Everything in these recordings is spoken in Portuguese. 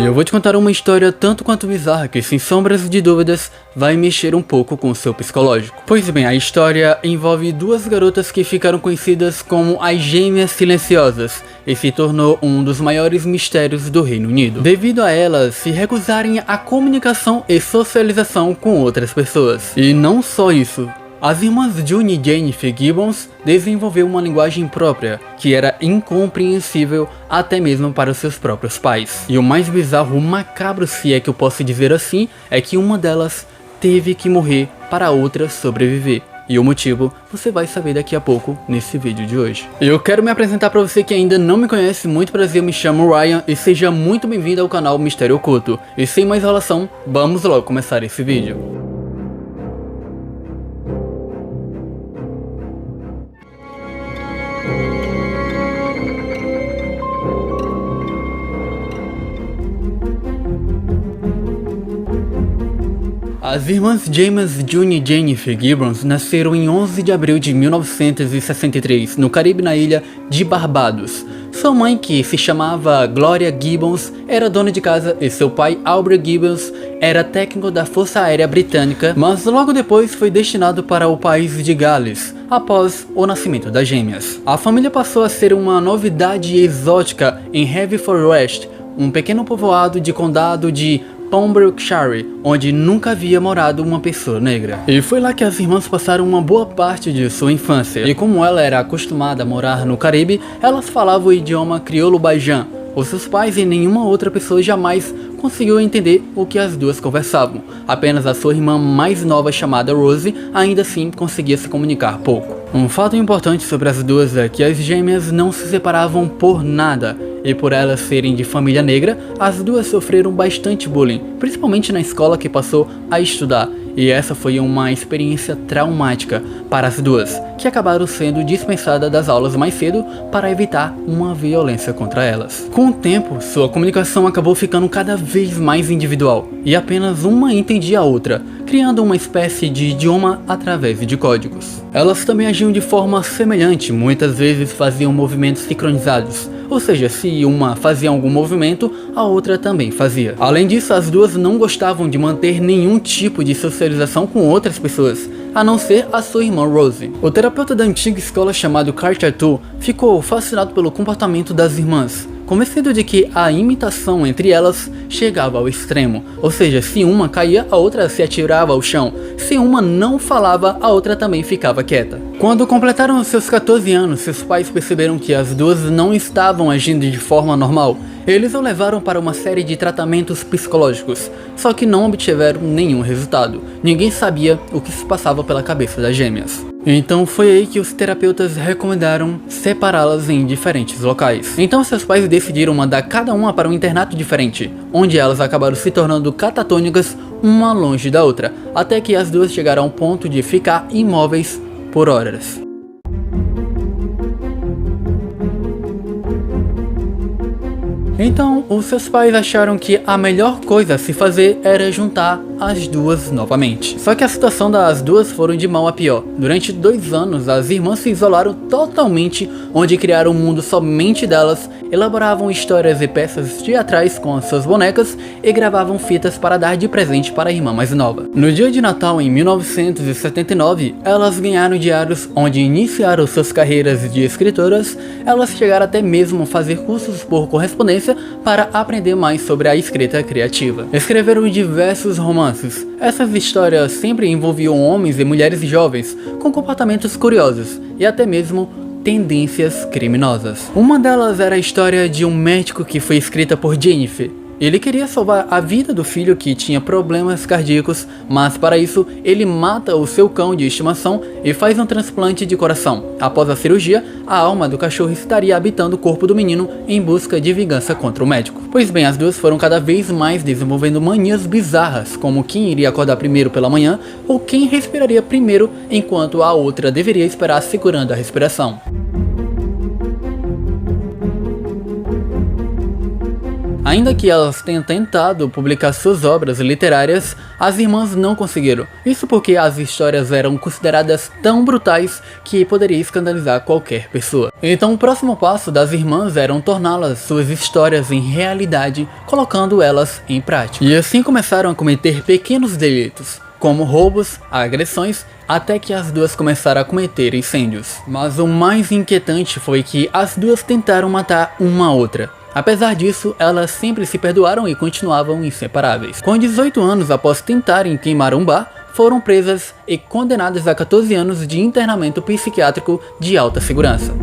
E eu vou te contar uma história tanto quanto bizarra que, sem sombras de dúvidas, vai mexer um pouco com o seu psicológico. Pois bem, a história envolve duas garotas que ficaram conhecidas como as Gêmeas Silenciosas e se tornou um dos maiores mistérios do Reino Unido, devido a elas se recusarem a comunicação e socialização com outras pessoas. E não só isso. As irmãs June e Jennifer Gibbons desenvolveu uma linguagem própria, que era incompreensível até mesmo para os seus próprios pais. E o mais bizarro, o macabro, se é que eu posso dizer assim, é que uma delas teve que morrer para a outra sobreviver. E o motivo você vai saber daqui a pouco nesse vídeo de hoje. Eu quero me apresentar para você que ainda não me conhece. Muito prazer, me chamo Ryan e seja muito bem-vindo ao canal Mistério Oculto. E sem mais enrolação, vamos logo começar esse vídeo. As irmãs James, June e Jennifer Gibbons nasceram em 11 de abril de 1963, no Caribe, na ilha de Barbados. Sua mãe, que se chamava Gloria Gibbons, era dona de casa e seu pai, Albert Gibbons, era técnico da Força Aérea Britânica, mas logo depois foi destinado para o país de Gales, após o nascimento das gêmeas. A família passou a ser uma novidade exótica em Haverfordwest, um pequeno povoado de condado de Pembrokeshire, onde nunca havia morado uma pessoa negra. E foi lá que as irmãs passaram uma boa parte de sua infância. E como ela era acostumada a morar no Caribe, elas falavam o idioma crioulo bajan. Os seus pais e nenhuma outra pessoa jamais conseguiu entender o que as duas conversavam. Apenas a sua irmã mais nova, chamada Rosie, ainda assim conseguia se comunicar pouco. Um fato importante sobre as duas é que as gêmeas não se separavam por nada. E por elas serem de família negra, as duas sofreram bastante bullying, principalmente na escola que passou a estudar. E essa foi uma experiência traumática para as duas, que acabaram sendo dispensadas das aulas mais cedo para evitar uma violência contra elas. Com o tempo, sua comunicação acabou ficando cada vez mais individual, e apenas uma entendia a outra, criando uma espécie de idioma através de códigos. Elas também agiam de forma semelhante, muitas vezes faziam movimentos sincronizados. Ou seja, se uma fazia algum movimento, a outra também fazia. Além disso, as duas não gostavam de manter nenhum tipo de socialização com outras pessoas, a não ser a sua irmã Rosie. O terapeuta da antiga escola, chamado Carter Tu, ficou fascinado pelo comportamento das irmãs, convencido de que a imitação entre elas chegava ao extremo, ou seja, se uma caía, a outra se atirava ao chão, se uma não falava, a outra também ficava quieta. Quando completaram seus 14 anos, seus pais perceberam que as duas não estavam agindo de forma normal. Eles o levaram para uma série de tratamentos psicológicos, só que não obtiveram nenhum resultado. Ninguém sabia o que se passava pela cabeça das gêmeas. Então foi aí que os terapeutas recomendaram separá-las em diferentes locais. Então seus pais decidiram mandar cada uma para um internato diferente, onde elas acabaram se tornando catatônicas uma longe da outra, até que as duas chegaram ao ponto de ficar imóveis por horas. Então, os seus pais acharam que a melhor coisa a se fazer era juntar as duas novamente. Só que a situação das duas foram de mal a pior. Durante 2 anos, as irmãs se isolaram totalmente, onde criaram um mundo somente delas, elaboravam histórias e peças teatrais com as suas bonecas e gravavam fitas para dar de presente para a irmã mais nova. No dia de Natal, em 1979, elas ganharam diários onde iniciaram suas carreiras de escritoras. Elas chegaram até mesmo a fazer cursos por correspondência para aprender mais sobre a escrita criativa. Escreveram diversos romances. Essas histórias sempre envolviam homens e mulheres jovens com comportamentos curiosos e até mesmo tendências criminosas. Uma delas era a história de um médico que foi escrita por Jennifer. Ele queria salvar a vida do filho que tinha problemas cardíacos, mas para isso ele mata o seu cão de estimação e faz um transplante de coração. Após a cirurgia, a alma do cachorro estaria habitando o corpo do menino em busca de vingança contra o médico. Pois bem, as duas foram cada vez mais desenvolvendo manias bizarras, como quem iria acordar primeiro pela manhã ou quem respiraria primeiro enquanto a outra deveria esperar segurando a respiração. Ainda que elas tenham tentado publicar suas obras literárias, as irmãs não conseguiram. Isso porque as histórias eram consideradas tão brutais que poderia escandalizar qualquer pessoa. Então o próximo passo das irmãs era torná-las suas histórias em realidade, colocando elas em prática. E assim começaram a cometer pequenos delitos, como roubos, agressões, até que as duas começaram a cometer incêndios. Mas o mais inquietante foi que as duas tentaram matar uma a outra. Apesar disso, elas sempre se perdoaram e continuavam inseparáveis. Com 18 anos após tentarem queimar um bar, foram presas e condenadas a 14 anos de internamento psiquiátrico de alta segurança.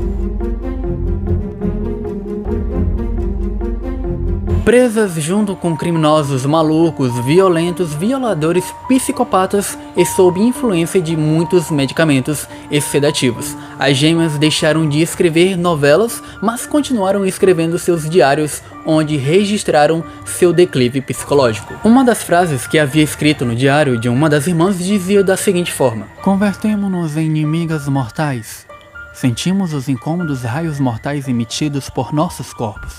Presas junto com criminosos malucos, violentos, violadores, psicopatas e sob influência de muitos medicamentos e sedativos. As gêmeas deixaram de escrever novelas, mas continuaram escrevendo seus diários, onde registraram seu declive psicológico. Uma das frases que havia escrito no diário de uma das irmãs dizia da seguinte forma: "Convertemo-nos em inimigas mortais. Sentimos os incômodos raios mortais emitidos por nossos corpos,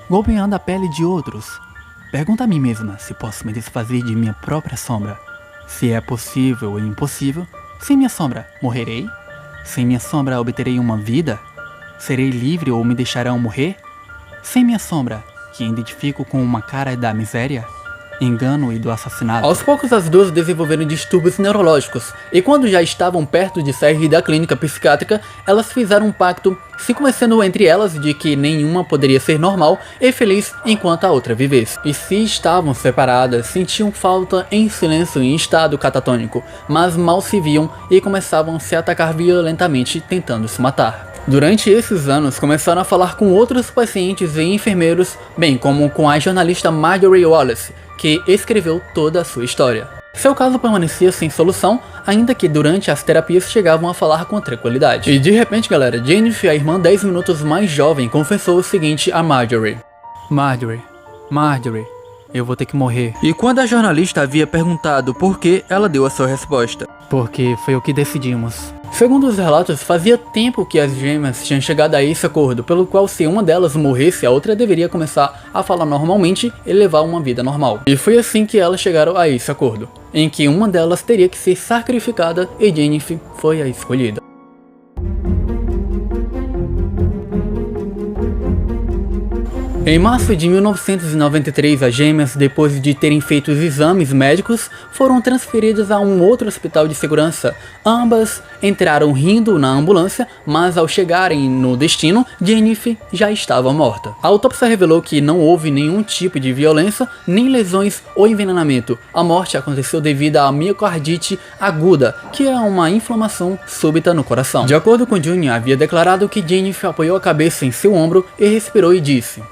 golpeando a pele de outros. Pergunto a mim mesma se posso me desfazer de minha própria sombra. Se é possível ou impossível, sem minha sombra, morrerei? Sem minha sombra, obterei uma vida? Serei livre ou me deixarão morrer? Sem minha sombra, que identifico com uma cara da miséria, engano e do assassinato." Aos poucos as duas desenvolveram distúrbios neurológicos, e quando já estavam perto de sair da clínica psiquiátrica, elas fizeram um pacto, se convencendo entre elas de que nenhuma poderia ser normal e feliz enquanto a outra vivesse. E se estavam separadas, sentiam falta em silêncio em estado catatônico, mas mal se viam e começavam a se atacar violentamente, tentando se matar. Durante esses anos, começaram a falar com outros pacientes e enfermeiros, bem como com a jornalista Marjorie Wallace, que escreveu toda a sua história. Seu caso permanecia sem solução, ainda que durante as terapias chegavam a falar com tranquilidade. E de repente, galera, Jennifer, a irmã 10 minutos mais jovem, confessou o seguinte a Marjorie: Marjorie, eu vou ter que morrer." E quando a jornalista havia perguntado por que, ela deu a sua resposta: "Porque foi o que decidimos." Segundo os relatos, fazia tempo que as gêmeas tinham chegado a esse acordo, pelo qual se uma delas morresse, a outra deveria começar a falar normalmente e levar uma vida normal. E foi assim que elas chegaram a esse acordo, em que uma delas teria que ser sacrificada e Jennifer foi a escolhida. Em março de 1993, as gêmeas, depois de terem feito os exames médicos, foram transferidas a um outro hospital de segurança. Ambas entraram rindo na ambulância, mas ao chegarem no destino, Jennifer já estava morta. A autópsia revelou que não houve nenhum tipo de violência, nem lesões ou envenenamento. A morte aconteceu devido à miocardite aguda, que é uma inflamação súbita no coração. De acordo com Juni, havia declarado que Jennifer apoiou a cabeça em seu ombro e respirou e disse: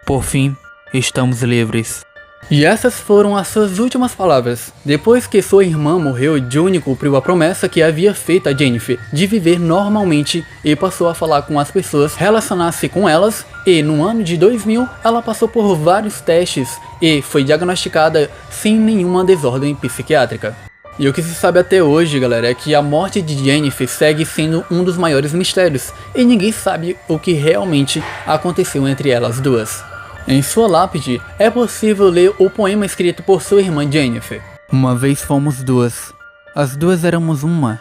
"Por fim, estamos livres." E essas foram as suas últimas palavras. Depois que sua irmã morreu, Juni cumpriu a promessa que havia feito a Jennifer de viver normalmente e passou a falar com as pessoas, relacionar-se com elas, e no ano de 2000 ela passou por vários testes e foi diagnosticada sem nenhuma desordem psiquiátrica. E o que se sabe até hoje, galera, é que a morte de Jennifer segue sendo um dos maiores mistérios e ninguém sabe o que realmente aconteceu entre elas duas. Em sua lápide, é possível ler o poema escrito por sua irmã Jennifer. "Uma vez fomos duas, as duas éramos uma.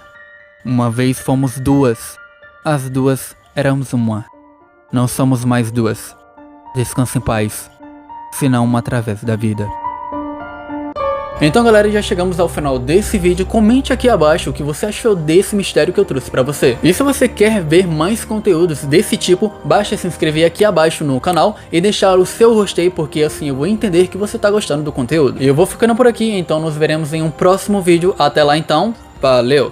Uma vez fomos duas, as duas éramos uma. Não somos mais duas. Descanse em paz, senão uma através da vida." Então, galera, já chegamos ao final desse vídeo. Comente aqui abaixo o que você achou desse mistério que eu trouxe pra você. E se você quer ver mais conteúdos desse tipo, basta se inscrever aqui abaixo no canal e deixar o seu gostei, porque assim eu vou entender que você tá gostando do conteúdo. E eu vou ficando por aqui, então nos veremos em um próximo vídeo. Até lá então, valeu!